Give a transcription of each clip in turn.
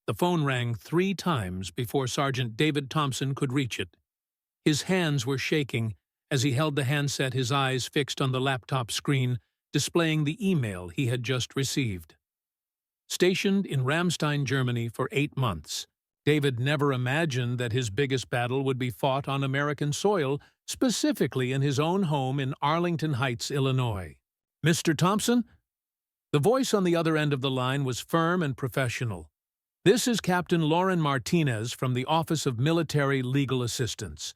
The phone rang 3 times before Sergeant David Thompson could reach it. His hands were shaking as he held the handset, his eyes fixed on the laptop screen, displaying the email he had just received. Stationed in Ramstein, Germany for 8 months, David never imagined that his biggest battle would be fought on American soil, specifically in his own home in Arlington Heights, Illinois. "Mr. Thompson?" The voice on the other end of the line was firm and professional. "This is Captain Lauren Martinez from the Office of Military Legal Assistance.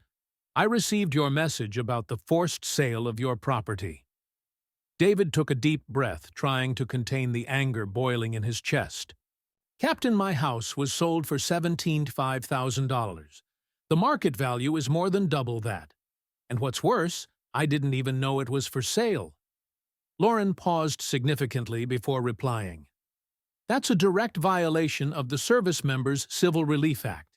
I received your message about the forced sale of your property." David took a deep breath, trying to contain the anger boiling in his chest. "Captain, my house was sold for $17,500. The market value is more than double that. And what's worse, I didn't even know it was for sale." Lauren paused significantly before replying. "That's a direct violation of the Service Members' Civil Relief Act.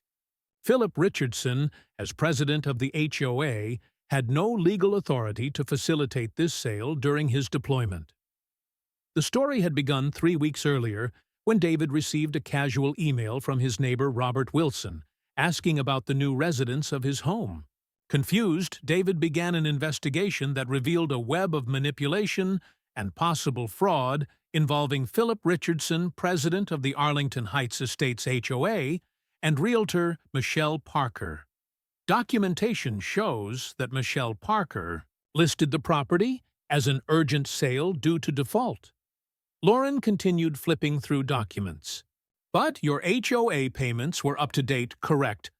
Philip Richardson, as president of the HOA, had no legal authority to facilitate this sale during his deployment." The story had begun 3 weeks earlier when David received a casual email from his neighbor Robert Wilson, asking about the new residents of his home. Confused, David began an investigation that revealed a web of manipulation and possible fraud involving Philip Richardson, president of the Arlington Heights Estates HOA, and realtor Michelle Parker. Documentation shows that Michelle Parker listed the property as an urgent sale due to default. Lauren continued flipping through documents. "But your HOA payments were up to date, correct?"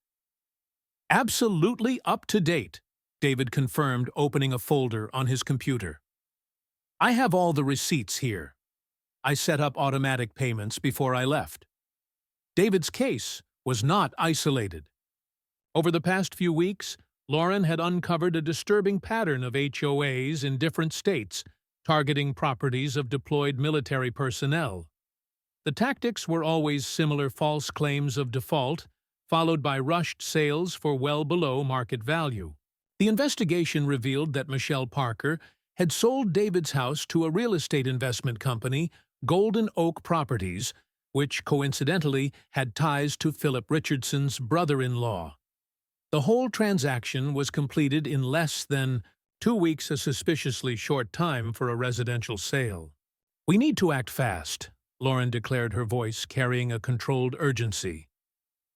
"Absolutely up to date," David confirmed, opening a folder on his computer. "I have all the receipts here. I set up automatic payments before I left." David's case was not isolated. Over the past few weeks, Lauren had uncovered a disturbing pattern of HOAs in different states, targeting properties of deployed military personnel. The tactics were always similar: false claims of default, followed by rushed sales for well below market value. The investigation revealed that Michelle Parker had sold David's house to a real estate investment company, Golden Oak Properties, which coincidentally had ties to Philip Richardson's brother-in-law. The whole transaction was completed in less than 2 weeks, a suspiciously short time for a residential sale. "We need to act fast," Lauren declared, her voice carrying a controlled urgency.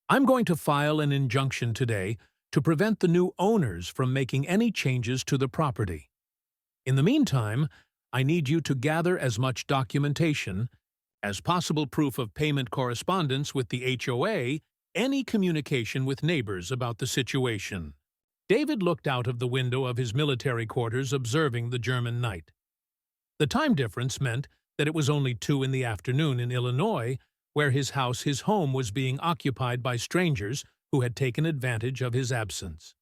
"I'm going to file an injunction today to prevent the new owners from making any changes to the property. In the meantime, I need you to gather as much documentation as possible, proof of payment correspondence with the HOA, any communication with neighbors about the situation." David looked out of the window of his military quarters, observing the German night. The time difference meant that it was only 2 in the afternoon in Illinois, where his home was being occupied by strangers who had taken advantage of his absence.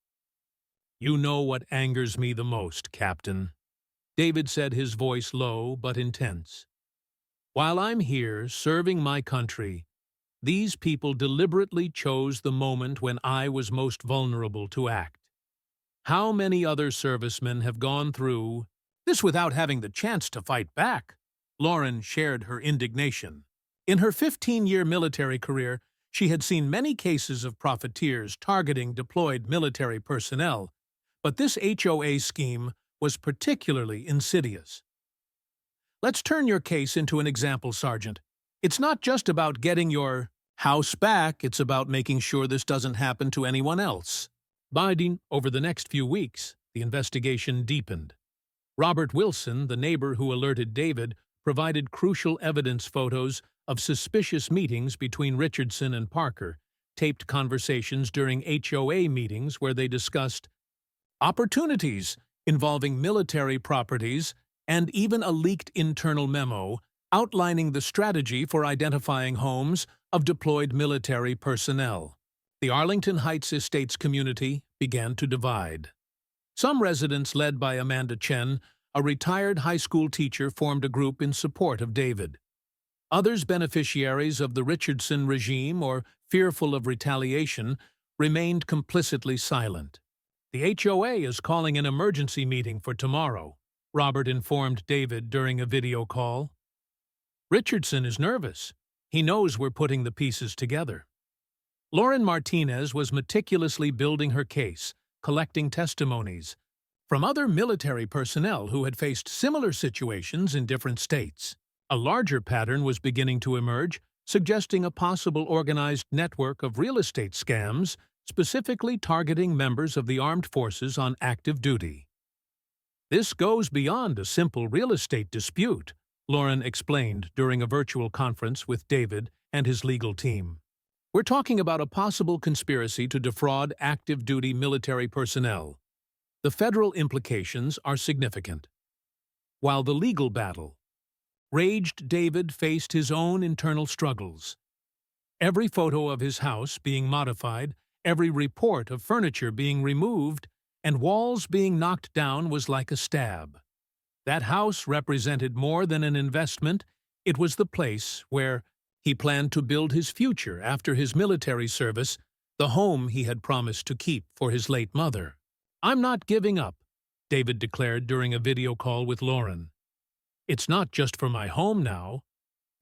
"You know what angers me the most, Captain," David said, his voice low but intense. "While I'm here serving my country, these people deliberately chose the moment when I was most vulnerable to act. How many other servicemen have gone through this without having the chance to fight back?" Lauren shared her indignation. In her 15-year military career, she had seen many cases of profiteers targeting deployed military personnel, but this HOA scheme was particularly insidious. "Let's turn your case into an example, Sergeant. It's not just about getting your house back, it's about making sure this doesn't happen to anyone else." Over the next few weeks, the investigation deepened. Robert Wilson, the neighbor who alerted David, provided crucial evidence: photos of suspicious meetings between Richardson and Parker, taped conversations during HOA meetings where they discussed opportunities involving military properties, and even a leaked internal memo outlining the strategy for identifying homes of deployed military personnel. The Arlington Heights Estates community began to divide. Some residents, led by Amanda Chen, a retired high school teacher, formed a group in support of David. Others, beneficiaries of the Richardson regime or fearful of retaliation, remained complicitly silent. "The HOA is calling an emergency meeting for tomorrow," Robert informed David during a video call. "Richardson is nervous. He knows we're putting the pieces together. Lauren Martinez was meticulously building her case, collecting testimonies from other military personnel who had faced similar situations in different states. A larger pattern was beginning to emerge, suggesting a possible organized network of real estate scams specifically targeting members of the armed forces on active duty. This goes beyond a simple real estate dispute, Lauren explained during a virtual conference with David and his legal team. We're talking about a possible conspiracy to defraud active duty military personnel. The federal implications are significant. While the legal battle raged, David faced his own internal struggles. Every photo of his house being modified, every report of furniture being removed, and walls being knocked down was like a stab. That house represented more than an investment. It was the place where he planned to build his future after his military service, the home he had promised to keep for his late mother. "I'm not giving up," David declared during a video call with Lauren. "It's not just for my home now.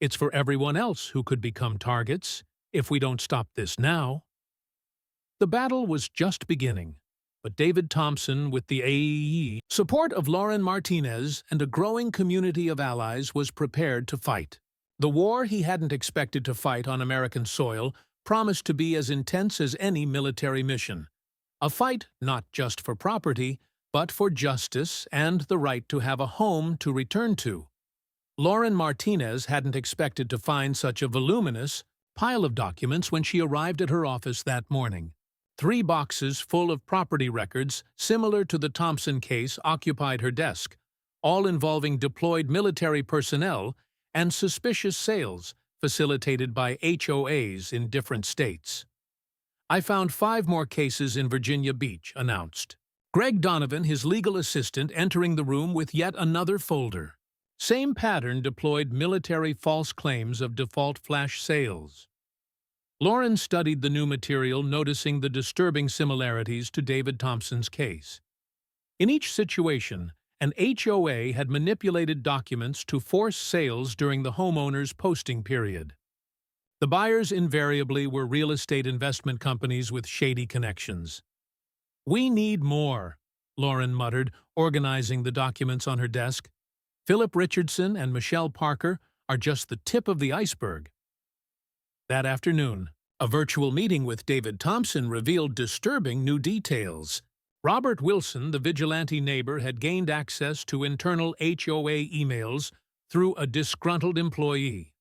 It's for everyone else who could become targets if we don't stop this now." The battle was just beginning, but David Thompson, with the support of Lauren Martinez and a growing community of allies, was prepared to fight. The war he hadn't expected to fight on American soil promised to be as intense as any military mission. A fight not just for property, but for justice and the right to have a home to return to. Lauren Martinez hadn't expected to find such a voluminous pile of documents when she arrived at her office that morning. 3 boxes full of property records similar to the Thompson case occupied her desk, all involving deployed military personnel and suspicious sales facilitated by HOAs in different states. "I found 5 more cases in Virginia Beach," announced Greg Donovan, his legal assistant, entering the room with yet another folder. Same pattern: deployed military false claims of default flash sales. Lauren studied the new material, noticing the disturbing similarities to David Thompson's case. In each situation, an HOA had manipulated documents to force sales during the homeowner's posting period. The buyers invariably were real estate investment companies with shady connections. "We need more," Lauren muttered, organizing the documents on her desk. "Philip Richardson and Michelle Parker are just the tip of the iceberg." That afternoon, a virtual meeting with David Thompson revealed disturbing new details. Robert Wilson, the vigilante neighbor, had gained access to internal HOA emails through a disgruntled employee.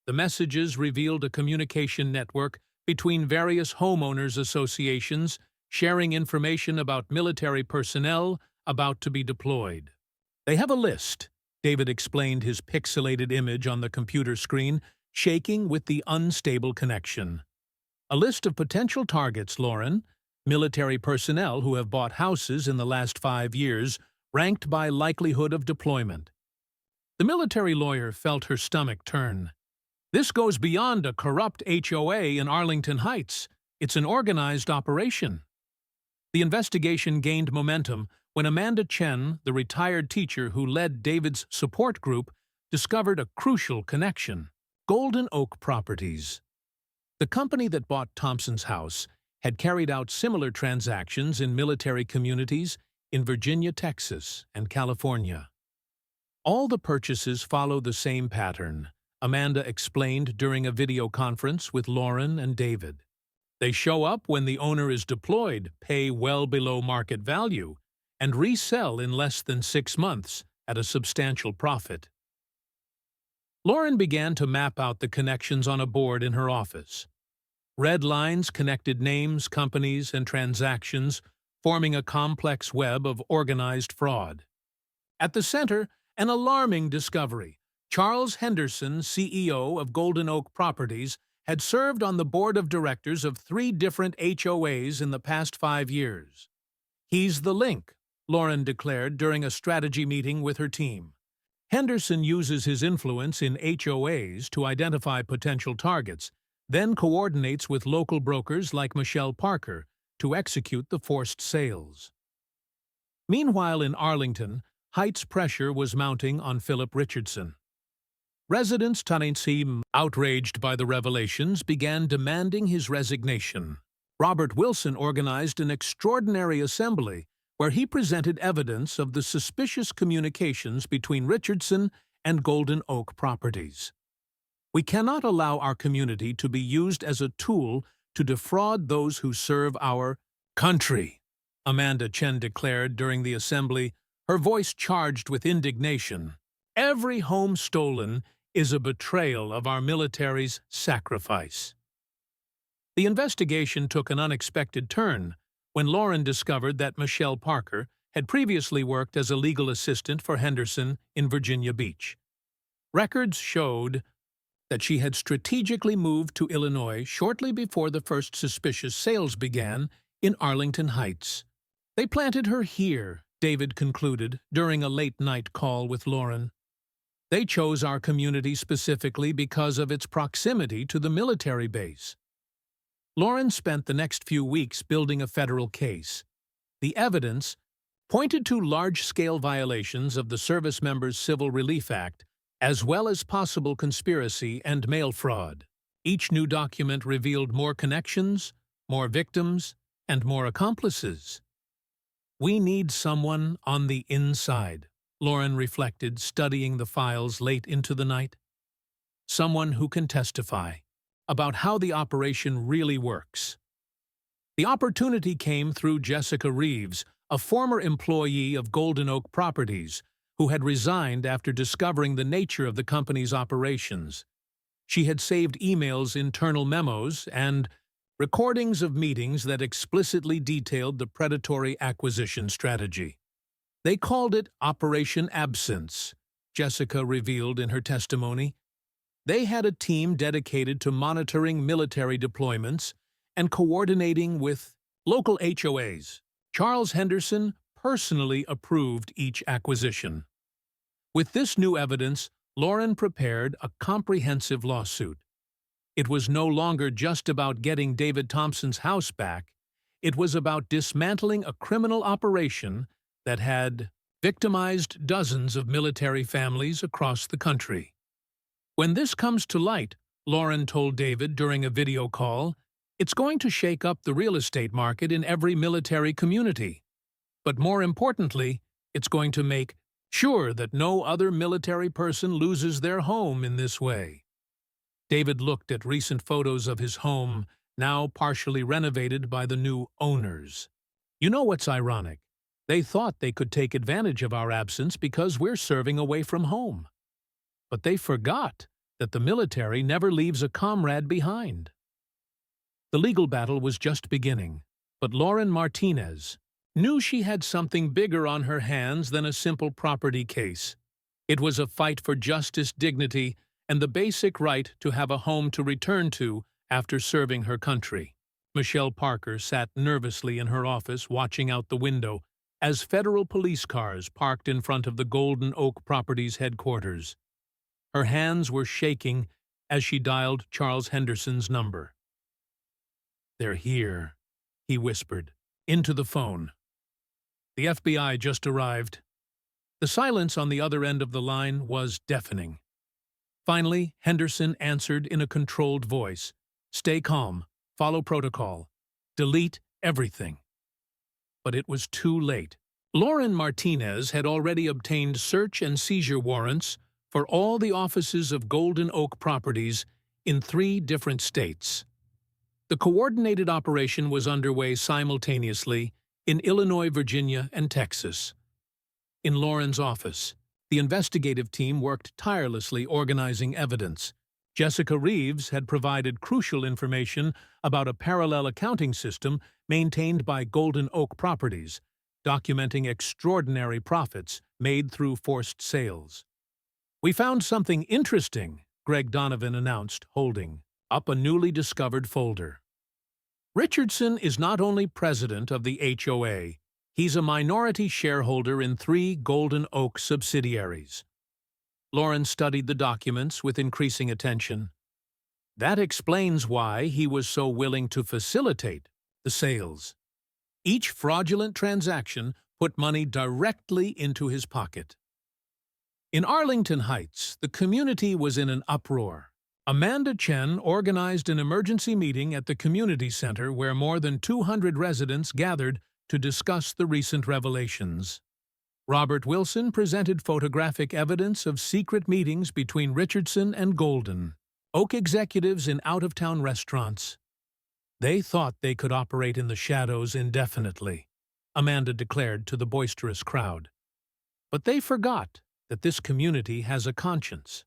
The messages revealed a communication network between various homeowners associations sharing information about military personnel about to be deployed. "They have a list," David explained, his pixelated image on the computer screen shaking with the unstable connection. "A list of potential targets, Lauren. Military personnel who have bought houses in the last 5 years, ranked by likelihood of deployment." The military lawyer felt her stomach turn. "This goes beyond a corrupt HOA in Arlington Heights. It's an organized operation." The investigation gained momentum when Amanda Chen, the retired teacher who led David's support group, discovered a crucial connection: Golden Oak Properties. The company that bought Thompson's house had carried out similar transactions in military communities in Virginia, Texas, and California. All the purchases follow the same pattern, Amanda explained during a video conference with Lauren and David. They show up when the owner is deployed, pay well below market value, and resell in less than 6 months at a substantial profit. Lauren began to map out the connections on a board in her office. Red lines connected names, companies, and transactions, forming a complex web of organized fraud. At the center, an alarming discovery. Charles Henderson, CEO of Golden Oak Properties, had served on the board of directors of 3 different HOAs in the past 5 years. "He's the link," Lauren declared during a strategy meeting with her team. Henderson uses his influence in HOAs to identify potential targets, then coordinates with local brokers like Michelle Parker to execute the forced sales. Meanwhile, in Arlington, Heights pressure was mounting on Philip Richardson. Residents Tennessee, outraged by the revelations, began demanding his resignation. Robert Wilson organized an extraordinary assembly where he presented evidence of the suspicious communications between Richardson and Golden Oak Properties. We cannot allow our community to be used as a tool to defraud those who serve our country, Amanda Chen declared during the assembly, her voice charged with indignation. Every home stolen is a betrayal of our military's sacrifice. The investigation took an unexpected turn when Lauren discovered that Michelle Parker had previously worked as a legal assistant for Henderson in Virginia Beach. Records showed that she had strategically moved to Illinois shortly before the first suspicious sales began in Arlington Heights. They planted her here, David concluded during a late-night call with Lauren. They chose our community specifically because of its proximity to the military base. Lauren spent the next few weeks building a federal case. The evidence pointed to large-scale violations of the Service Members Civil Relief Act, as well as possible conspiracy and mail fraud. Each new document revealed more connections, more victims, and more accomplices. We need someone on the inside, Lauren reflected, studying the files late into the night. Someone who can testify about how the operation really works. The opportunity came through Jessica Reeves, a former employee of Golden Oak Properties, who had resigned after discovering the nature of the company's operations. She had saved emails, internal memos, and recordings of meetings that explicitly detailed the predatory acquisition strategy. They called it Operation Absence, Jessica revealed in her testimony. They had a team dedicated to monitoring military deployments and coordinating with local HOAs. Charles Henderson personally approved each acquisition. With this new evidence, Lauren prepared a comprehensive lawsuit. It was no longer just about getting David Thompson's house back. It was about dismantling a criminal operation that had victimized dozens of military families across the country. When this comes to light, Lauren told David during a video call, it's going to shake up the real estate market in every military community. But more importantly, it's going to make sure that no other military person loses their home in this way. David looked at recent photos of his home, now partially renovated by the new owners. You know what's ironic? They thought they could take advantage of our absence because we're serving away from home. But they forgot that the military never leaves a comrade behind. The legal battle was just beginning, but Lauren Martinez knew she had something bigger on her hands than a simple property case. It was a fight for justice, dignity, and the basic right to have a home to return to after serving her country. Michelle Parker sat nervously in her office watching out the window as federal police cars parked in front of the Golden Oak Properties headquarters. Her hands were shaking as she dialed Charles Henderson's number. "They're here," he whispered, into the phone. "The FBI just arrived." The silence on the other end of the line was deafening. Finally, Henderson answered in a controlled voice. "Stay calm, follow protocol, delete everything." But it was too late. Lauren Martinez had already obtained search and seizure warrants for all the offices of Golden Oak Properties in 3 different states. The coordinated operation was underway simultaneously in Illinois, Virginia, and Texas. In Lauren's office, the investigative team worked tirelessly organizing evidence. Jessica Reeves had provided crucial information about a parallel accounting system maintained by Golden Oak Properties, documenting extraordinary profits made through forced sales. "We found something interesting," Greg Donovan announced, holding up a newly discovered folder. Richardson is not only president of the HOA, he's a minority shareholder in 3 Golden Oak subsidiaries. Lauren studied the documents with increasing attention. That explains why he was so willing to facilitate the sales. Each fraudulent transaction put money directly into his pocket. In Arlington Heights, the community was in an uproar. Amanda Chen organized an emergency meeting at the community center where more than 200 residents gathered to discuss the recent revelations. Robert Wilson presented photographic evidence of secret meetings between Richardson and Golden Oak executives in out-of-town restaurants. They thought they could operate in the shadows indefinitely, Amanda declared to the boisterous crowd. But they forgot that this community has a conscience.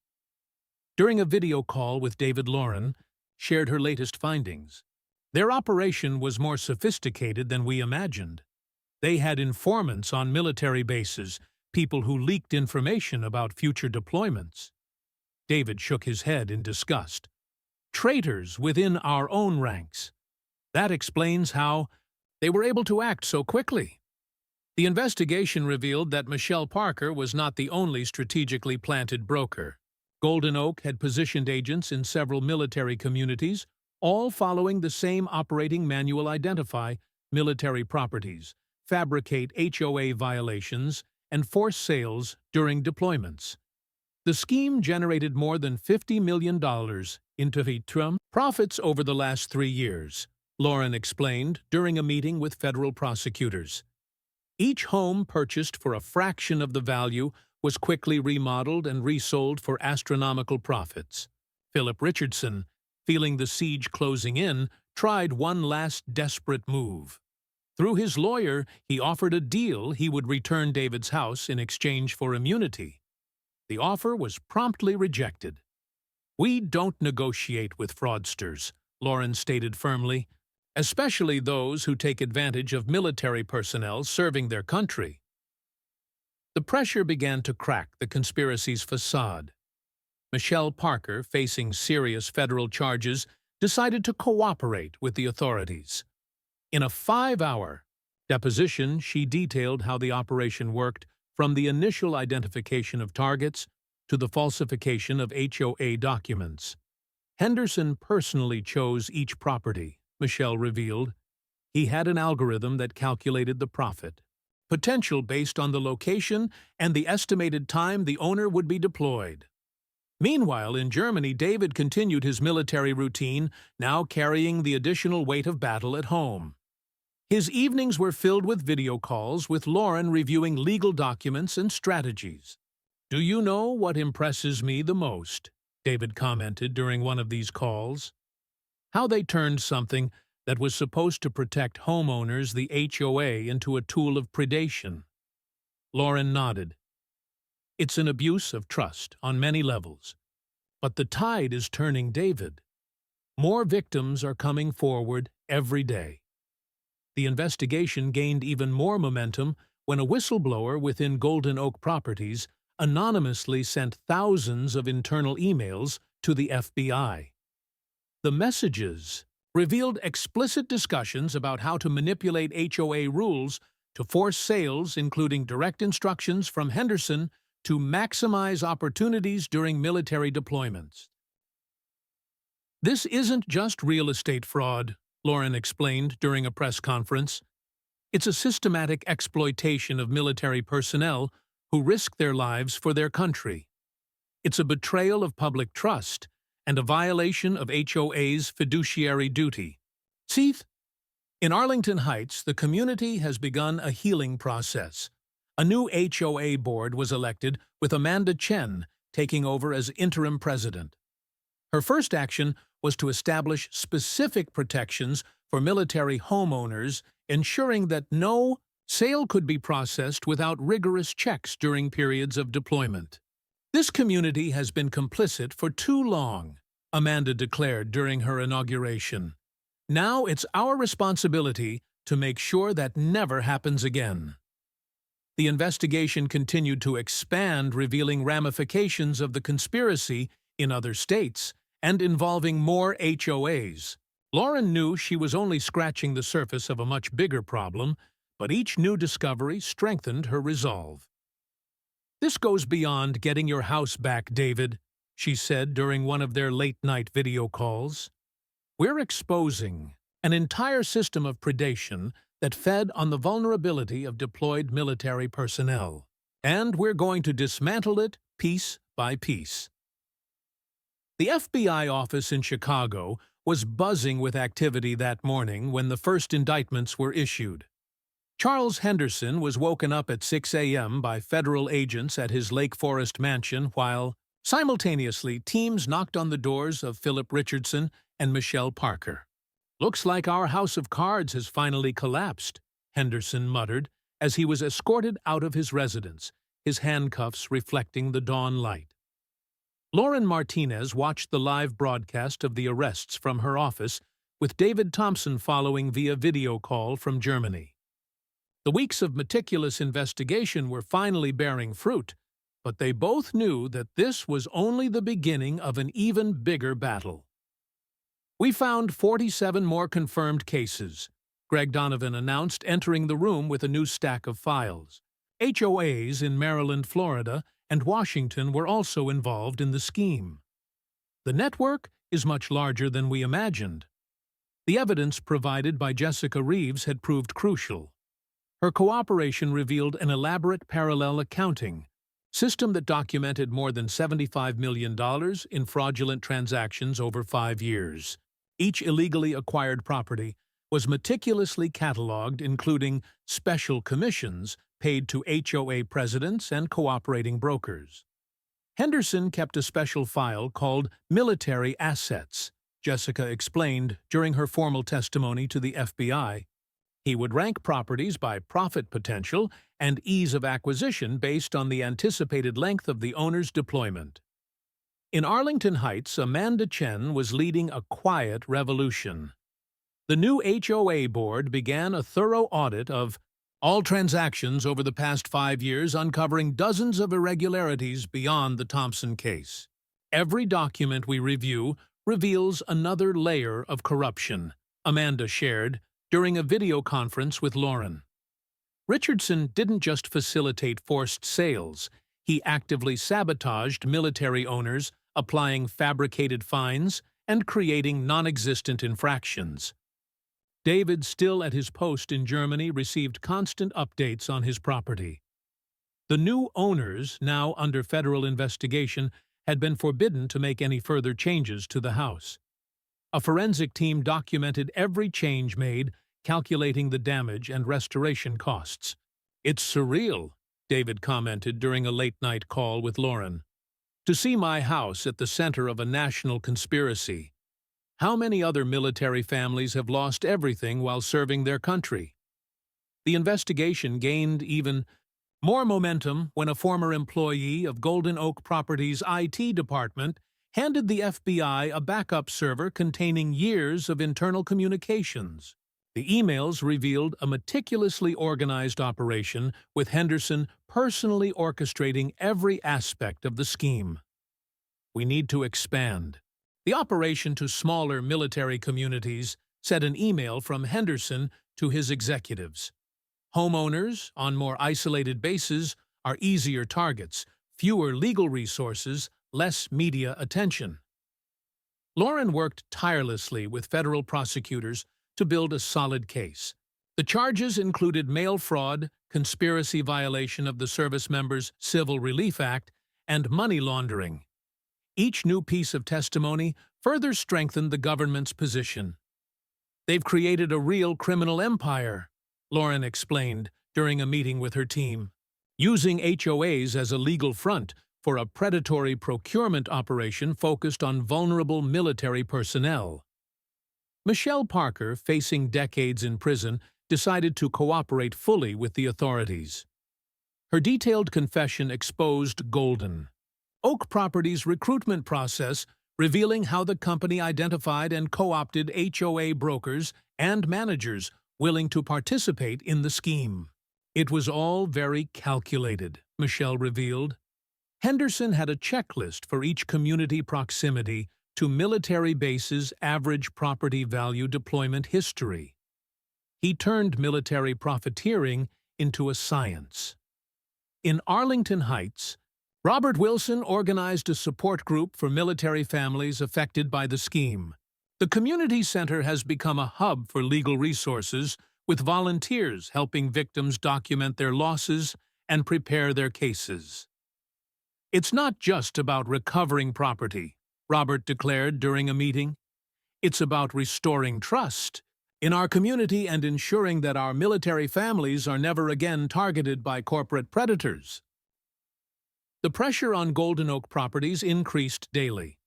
During a video call with David, Lauren shared her latest findings. Their operation was more sophisticated than we imagined. They had informants on military bases, people who leaked information about future deployments. David shook his head in disgust. Traitors within our own ranks. That explains how they were able to act so quickly. The investigation revealed that Michelle Parker was not the only strategically planted broker. Golden Oak had positioned agents in several military communities, all following the same operating manual: identify military properties, fabricate HOA violations, and force sales during deployments. The scheme generated more than $50 million in profits over the last 3 years, Lauren explained during a meeting with federal prosecutors. Each home purchased for a fraction of the value was quickly remodeled and resold for astronomical profits. Philip Richardson, feeling the siege closing in, tried one last desperate move. Through his lawyer, he offered a deal: he would return David's house in exchange for immunity. The offer was promptly rejected. "We don't negotiate with fraudsters," Lauren stated firmly, "especially those who take advantage of military personnel serving their country." The pressure began to crack the conspiracy's facade. Michelle Parker, facing serious federal charges, decided to cooperate with the authorities. In a 5-hour deposition, she detailed how the operation worked, from the initial identification of targets to the falsification of HOA documents. Henderson personally chose each property, Michelle revealed. He had an algorithm that calculated the profit potential based on the location and the estimated time the owner would be deployed. Meanwhile, in Germany, David continued his military routine, now carrying the additional weight of battle at home. His evenings were filled with video calls, with Lauren reviewing legal documents and strategies. "Do you know what impresses me the most?" David commented during one of these calls. "How they turned something that was supposed to protect homeowners, the HOA, into a tool of predation." Lauren nodded. "It's an abuse of trust on many levels. But the tide is turning, David. More victims are coming forward every day." The investigation gained even more momentum when a whistleblower within Golden Oak Properties anonymously sent thousands of internal emails to the FBI. The messages revealed explicit discussions about how to manipulate HOA rules to force sales, including direct instructions from Henderson to maximize opportunities during military deployments. "This isn't just real estate fraud," Lauren explained during a press conference. "It's a systematic exploitation of military personnel who risk their lives for their country. It's a betrayal of public trust and a violation of HOA's fiduciary duty." See, in Arlington Heights, the community has begun a healing process. A new HOA board was elected, with Amanda Chen taking over as interim president. Her first action was to establish specific protections for military homeowners, ensuring that no sale could be processed without rigorous checks during periods of deployment. "This community has been complicit for too long," Amanda declared during her inauguration. "Now it's our responsibility to make sure that never happens again." The investigation continued to expand, revealing ramifications of the conspiracy in other states and involving more HOAs. Lauren knew she was only scratching the surface of a much bigger problem, but each new discovery strengthened her resolve. "This goes beyond getting your house back, David," she said during one of their late-night video calls. "We're exposing an entire system of predation that fed on the vulnerability of deployed military personnel." and we're going to dismantle it piece by piece. The FBI office in Chicago was buzzing with activity that morning when the first indictments were issued. Charles Henderson was woken up at 6 a.m. by federal agents at his Lake Forest mansion while, simultaneously, teams knocked on the doors of Philip Richardson and Michelle Parker. "Looks like our house of cards has finally collapsed," Henderson muttered as he was escorted out of his residence, his handcuffs reflecting the dawn light. Lauren Martinez watched the live broadcast of the arrests from her office, with David Thompson following via video call from Germany. The weeks of meticulous investigation were finally bearing fruit, but they both knew that this was only the beginning of an even bigger battle. "We found 47 more confirmed cases," Greg Donovan announced, entering the room with a new stack of files. HOAs in Maryland, Florida, and Washington were also involved in the scheme. "The network is much larger than we imagined." The evidence provided by Jessica Reeves had proved crucial. Her cooperation revealed an elaborate parallel accounting system that documented more than $75 million in fraudulent transactions over 5 years. Each illegally acquired property was meticulously cataloged, including special commissions paid to HOA presidents and cooperating brokers. Henderson kept a special file called Military Assets, Jessica explained during her formal testimony to the FBI. He would rank properties by profit potential and ease of acquisition based on the anticipated length of the owner's deployment. In Arlington Heights, Amanda Chen was leading a quiet revolution. The new HOA board began a thorough audit of all transactions over the past 5 years, uncovering dozens of irregularities beyond the Thompson case. "Every document we review reveals another layer of corruption," Amanda shared during a video conference with Lauren. Richardson didn't just facilitate forced sales, he actively sabotaged military owners, applying fabricated fines and creating non-existent infractions. David, still at his post in Germany, received constant updates on his property. The new owners, now under federal investigation, had been forbidden to make any further changes to the house. A forensic team documented every change made, calculating the damage and restoration costs. "It's surreal," David commented during a late-night call with Lauren, "to see my house at the center of a national conspiracy. How many other military families have lost everything while serving their country?" The investigation gained even more momentum when a former employee of Golden Oak Properties' IT department handed the FBI a backup server containing years of internal communications. The emails revealed a meticulously organized operation, with Henderson personally orchestrating every aspect of the scheme. "We need to expand the operation to smaller military communities," said an email from Henderson to his executives. "Homeowners on more isolated bases are easier targets, fewer legal resources, less media attention." Lauren worked tirelessly with federal prosecutors to build a solid case. The charges included mail fraud, conspiracy violation of the Service Members' Civil Relief Act, and money laundering. Each new piece of testimony further strengthened the government's position. "They've created a real criminal empire," Lauren explained during a meeting with her team, "using HOAs as a legal front for a predatory procurement operation focused on vulnerable military personnel." Michelle Parker, facing decades in prison, decided to cooperate fully with the authorities. Her detailed confession exposed Golden Oak Properties' recruitment process, revealing how the company identified and co-opted HOA brokers and managers willing to participate in the scheme. "It was all very calculated," Michelle revealed. Henderson had a checklist for each community proximity to military bases' average property value deployment history. He turned military profiteering into a science. In Arlington Heights, Robert Wilson organized a support group for military families affected by the scheme. The community center has become a hub for legal resources, with volunteers helping victims document their losses and prepare their cases. "It's not just about recovering property," Robert declared during a meeting. "It's about restoring trust in our community and ensuring that our military families are never again targeted by corporate predators." The pressure on Golden Oak Properties increased daily.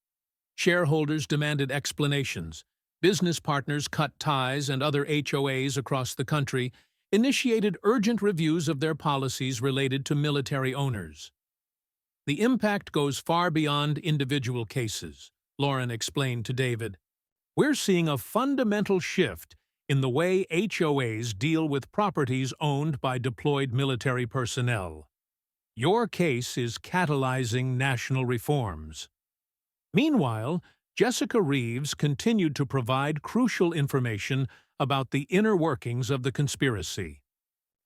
Shareholders demanded explanations. Business partners cut ties, and other HOAs across the country initiated urgent reviews of their policies related to military owners. "The impact goes far beyond individual cases," Lauren explained to David. "We're seeing a fundamental shift in the way HOAs deal with properties owned by deployed military personnel. Your case is catalyzing national reforms." Meanwhile, Jessica Reeves continued to provide crucial information about the inner workings of the conspiracy.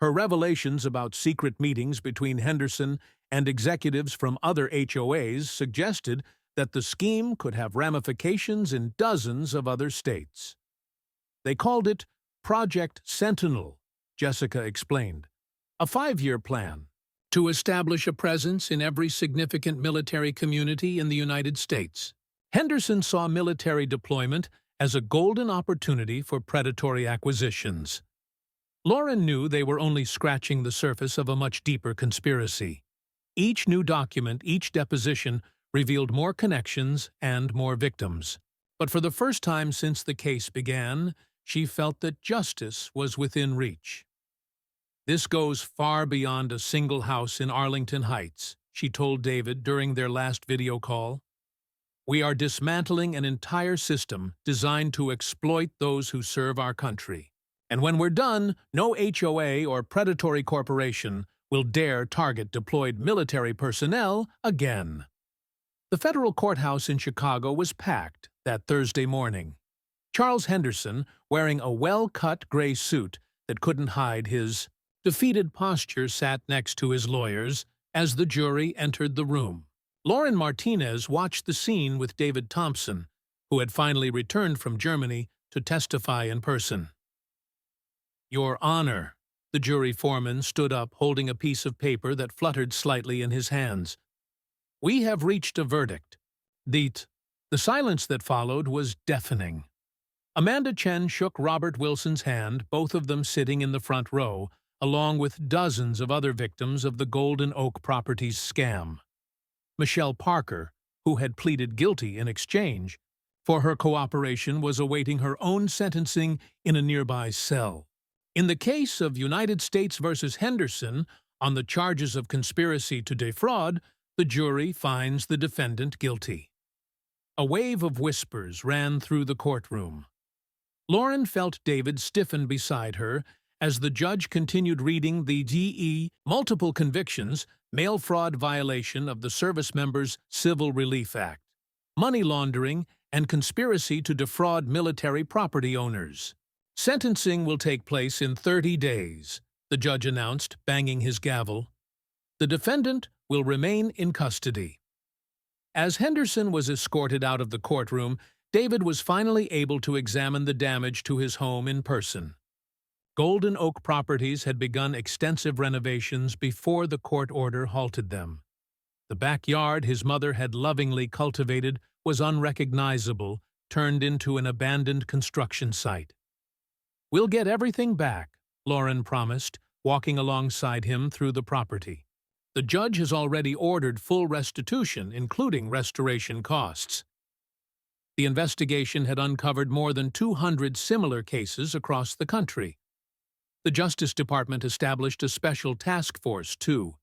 Her revelations about secret meetings between Henderson and executives from other HOAs suggested that the scheme could have ramifications in dozens of other states. "They called it Project Sentinel," Jessica explained, "a 5-year plan to establish a presence in every significant military community in the United States." Henderson saw military deployment as a golden opportunity for predatory acquisitions. Lauren knew they were only scratching the surface of a much deeper conspiracy. Each new document, each deposition, revealed more connections and more victims. But for the first time since the case began, she felt that justice was within reach. "This goes far beyond a single house in Arlington Heights," she told David during their last video call. "We are dismantling an entire system designed to exploit those who serve our country. And when we're done, no HOA or predatory corporation will dare target deployed military personnel again." The federal courthouse in Chicago was packed that Thursday morning. Charles Henderson, wearing a well-cut gray suit that couldn't hide his defeated posture, sat next to his lawyers as the jury entered the room. Lauren Martinez watched the scene with David Thompson, who had finally returned from Germany to testify in person. "Your Honor," the jury foreman stood up holding a piece of paper that fluttered slightly in his hands. "We have reached a verdict." The silence that followed was deafening. Amanda Chen shook Robert Wilson's hand, both of them sitting in the front row, along with dozens of other victims of the Golden Oak Properties scam. Michelle Parker, who had pleaded guilty in exchange for her cooperation, was awaiting her own sentencing in a nearby cell. In the case of United States versus Henderson, on the charges of conspiracy to defraud, the jury finds the defendant guilty. A wave of whispers ran through the courtroom. Lauren felt David stiffen beside her as the judge continued reading the multiple convictions, mail fraud violation of the Service Members Civil Relief Act, money laundering, and conspiracy to defraud military property owners. "Sentencing will take place in 30 days, the judge announced, banging his gavel. "The defendant will remain in custody." As Henderson was escorted out of the courtroom, David was finally able to examine the damage to his home in person. Golden Oak Properties had begun extensive renovations before the court order halted them. The backyard his mother had lovingly cultivated was unrecognizable, turned into an abandoned construction site. "We'll get everything back," Lauren promised, walking alongside him through the property. "The judge has already ordered full restitution, including restoration costs." The investigation had uncovered more than 200 similar cases across the country. The Justice Department established a special task force to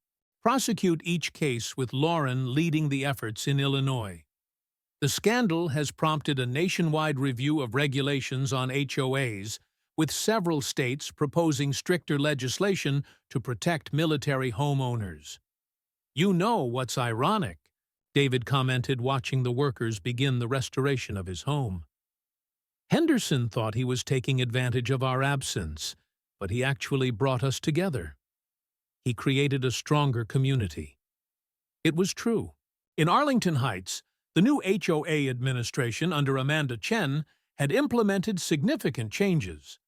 prosecute each case, with Lauren leading the efforts in Illinois. The scandal has prompted a nationwide review of regulations on HOAs, with several states proposing stricter legislation to protect military homeowners. "You know what's ironic?" David commented, watching the workers begin the restoration of his home. "Henderson thought he was taking advantage of our absence, but he actually brought us together. He created a stronger community." It was true. In Arlington Heights, the new HOA administration under Amanda Chen had implemented significant changes.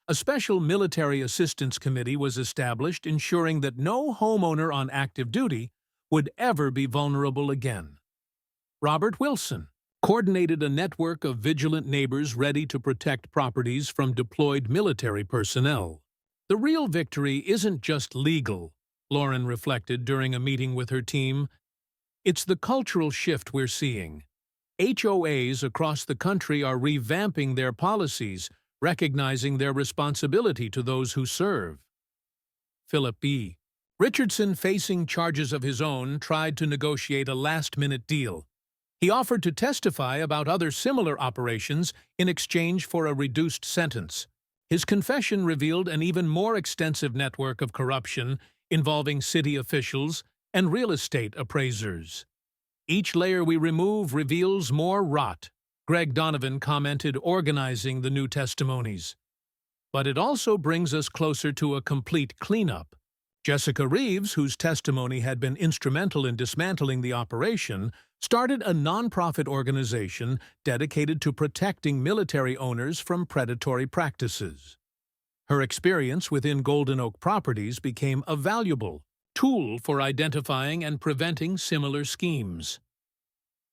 A special military assistance committee was established ensuring that no homeowner on active duty would ever be vulnerable again. Robert Wilson coordinated a network of vigilant neighbors ready to protect properties from deployed military personnel. The real victory isn't just legal, Lauren reflected during a meeting with her team. It's the cultural shift we're seeing. HOAs across the country are revamping their policies, recognizing their responsibility to those who serve. Philip B. Richardson, facing charges of his own, tried to negotiate a last-minute deal. He offered to testify about other similar operations in exchange for a reduced sentence. His confession revealed an even more extensive network of corruption involving city officials and real estate appraisers. Each layer we remove reveals more rot, Greg Donovan commented, organizing the new testimonies. But it also brings us closer to a complete cleanup. Jessica Reeves, whose testimony had been instrumental in dismantling the operation, started a nonprofit organization dedicated to protecting military owners from predatory practices. Her experience within Golden Oak Properties became a valuable tool for identifying and preventing similar schemes.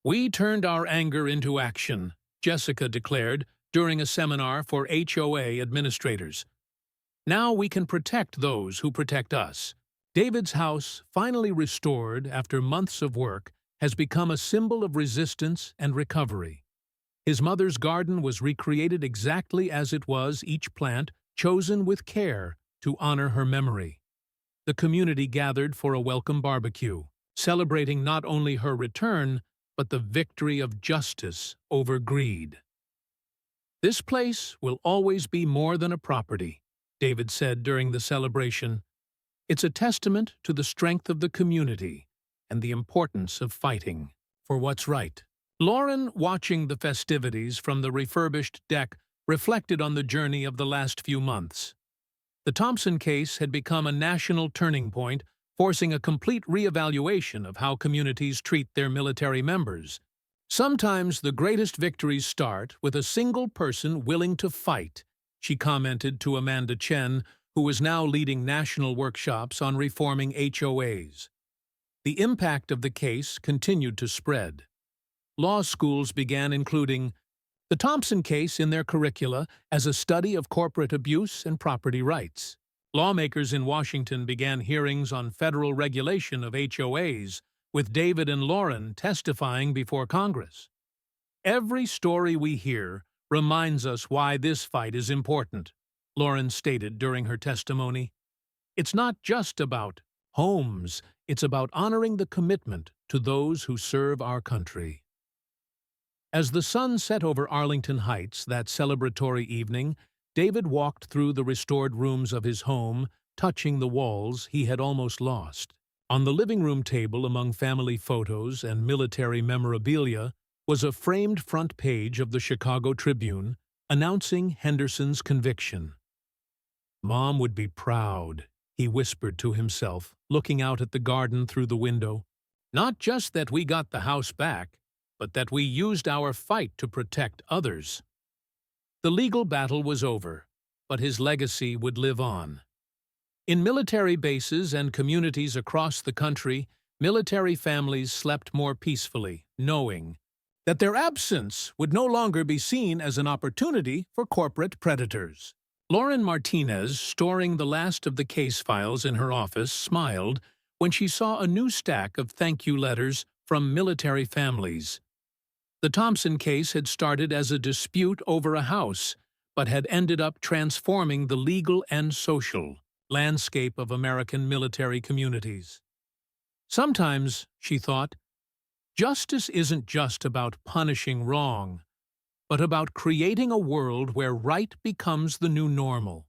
"We turned our anger into action," Jessica declared during a seminar for HOA administrators. "Now we can protect those who protect us." David's house, finally restored after months of work, has become a symbol of resistance and recovery. His mother's garden was recreated exactly as it was, each plant chosen with care to honor her memory. The community gathered for a welcome barbecue, celebrating not only her return, but the victory of justice over greed. "This place will always be more than a property," David said during the celebration. "It's a testament to the strength of the community and the importance of fighting for what's right." Lauren, watching the festivities from the refurbished deck, reflected on the journey of the last few months. The Thompson case had become a national turning point, forcing a complete reevaluation of how communities treat their military members. "Sometimes the greatest victories start with a single person willing to fight," she commented to Amanda Chen, who was now leading national workshops on reforming HOAs. The impact of the case continued to spread. Law schools began including the Thompson case in their curricula as a study of corporate abuse and property rights. Lawmakers in Washington began hearings on federal regulation of HOAs, with David and Lauren testifying before Congress. "Every story we hear reminds us why this fight is important," Lauren stated during her testimony. "It's not just about homes, it's about honoring the commitment to those who serve our country." As the sun set over Arlington Heights that celebratory evening, David walked through the restored rooms of his home, touching the walls he had almost lost. On the living room table, among family photos and military memorabilia, was a framed front page of the Chicago Tribune announcing Henderson's conviction. "Mom would be proud," he whispered to himself, looking out at the garden through the window. "Not just that we got the house back, but that we used our fight to protect others." The legal battle was over, but his legacy would live on. In military bases and communities across the country, military families slept more peacefully, knowing that their absence would no longer be seen as an opportunity for corporate predators. Lauren Martinez, storing the last of the case files in her office, smiled when she saw a new stack of thank-you letters from military families. The Thompson case had started as a dispute over a house, but had ended up transforming the legal and social landscape of American military communities. Sometimes, she thought, justice isn't just about punishing wrong, but about creating a world where right becomes the new normal.